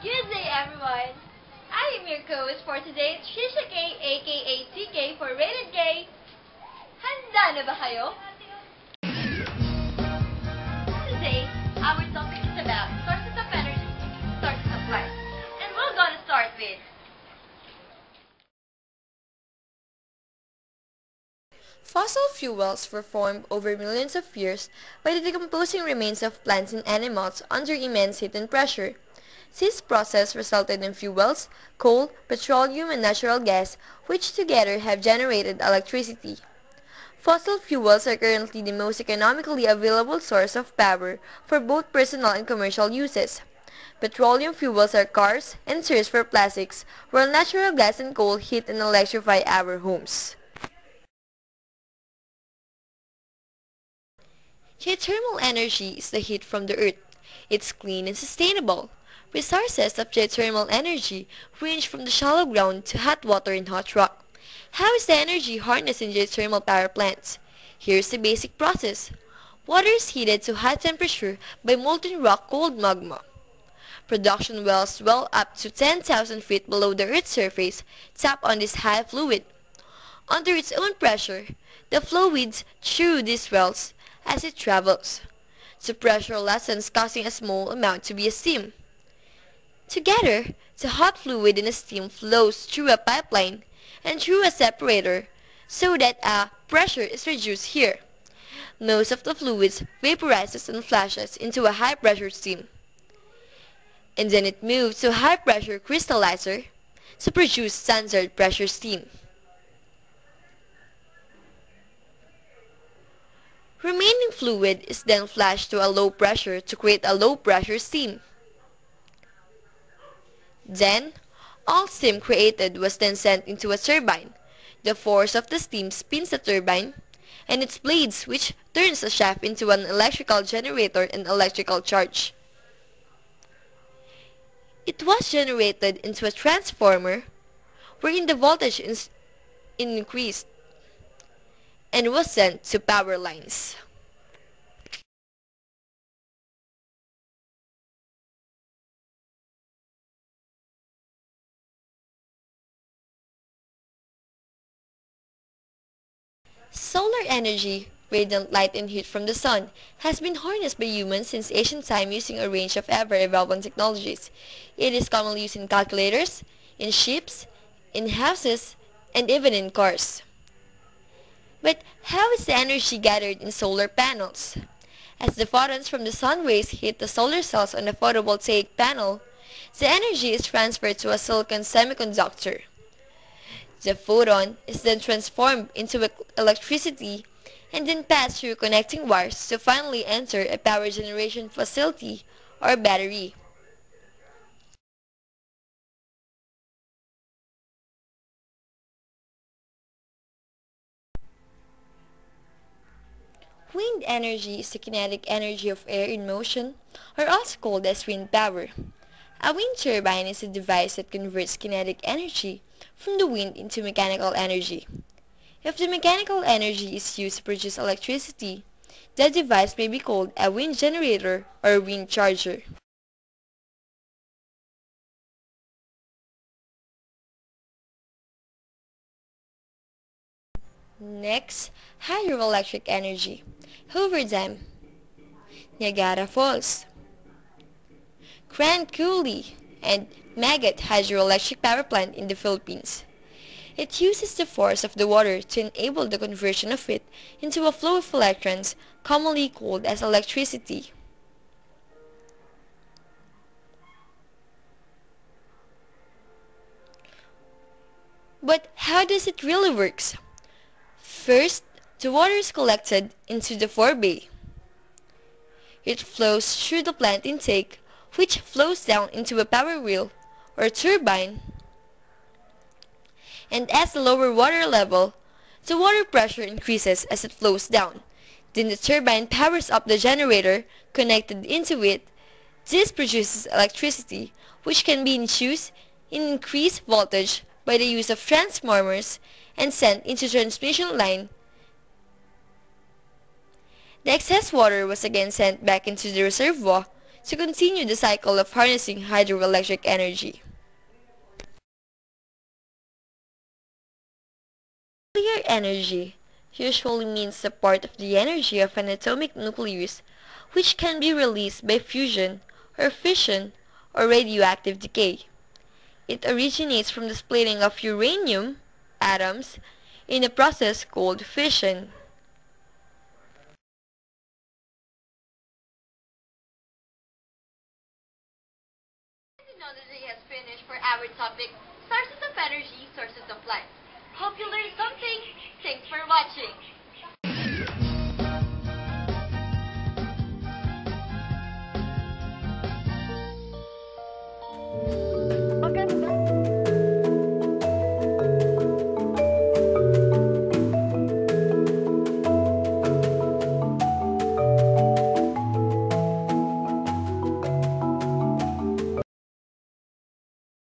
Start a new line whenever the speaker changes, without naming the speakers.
Good day, everyone! I am your host for today, Trisha K, aka TK for Rated K. Handa na ba kayo? Today, our topic is about sources of energy, sources of life. And we're gonna start with
Fossil fuels were formed over millions of years by the decomposing remains of plants and animals under immense heat and pressure. This process resulted in fuels, coal, petroleum, and natural gas, which together have generated electricity. Fossil fuels are currently the most economically available source of power for both personal and commercial uses. Petroleum fuels are cars and tires for plastics, while natural gas and coal heat and electrify our homes. Geothermal energy is the heat from the earth. It's clean and sustainable. Resources of geothermal energy range from the shallow ground to hot water and hot rock. How is the energy harnessed in geothermal power plants? Here's the basic process. Water is heated to high temperature by molten rock called magma. Production wells well up to 10,000 feet below the Earth's surface tap on this high fluid. Under its own pressure, the fluids through these wells as it travels. The pressure lessens, causing a small amount to be a steam. Together, the hot fluid and the steam flows through a pipeline and through a separator so that a pressure is reduced here. Most of the fluids vaporizes and flashes into a high-pressure steam. And then it moves to a high-pressure crystallizer to produce standard pressure steam. Remaining fluid is then flashed to a low pressure to create a low pressure steam. Then, all steam created was then sent into a turbine. The force of the steam spins the turbine and its blades, which turns a shaft into an electrical generator and electrical charge. It was generated into a transformer wherein the voltage is increased and was sent to power lines. Solar energy, radiant light and heat from the sun, has been harnessed by humans since ancient time using a range of ever-evolving technologies. It is commonly used in calculators, in ships, in houses, and even in cars. But how is the energy gathered in solar panels? As the photons from the sun rays hit the solar cells on the photovoltaic panel, the energy is transferred to a silicon semiconductor. The photon is then transformed into electricity and then passed through connecting wires to finally enter a power generation facility or battery. Wind energy is the kinetic energy of air in motion, or also called as wind power. A wind turbine is a device that converts kinetic energy from the wind into mechanical energy. If the mechanical energy is used to produce electricity, the device may be called a wind generator or a wind charger. Next, hydroelectric energy. Hoover Dam, Niagara Falls, Grand Coulee, and Magat Hydroelectric Power Plant in the Philippines. It uses the force of the water to enable the conversion of it into a flow of electrons, commonly called as electricity. But how does it really work? First, the water is collected into the forebay. It flows through the plant intake, which flows down into a power wheel or turbine. And at the lower water level, the water pressure increases as it flows down. Then the turbine powers up the generator connected into it. This produces electricity, which can be induced in increased voltage by the use of transformers and sent into transmission line. The excess water was again sent back into the reservoir to continue the cycle of harnessing hydroelectric energy. Nuclear energy usually means the part of the energy of an atomic nucleus which can be released by fusion or fission or radioactive decay. It originates from the splitting of uranium atoms in a process called fission.
Technology has finished for our topic, sources of energy, sources of life. Hope you learned something. Thanks for watching.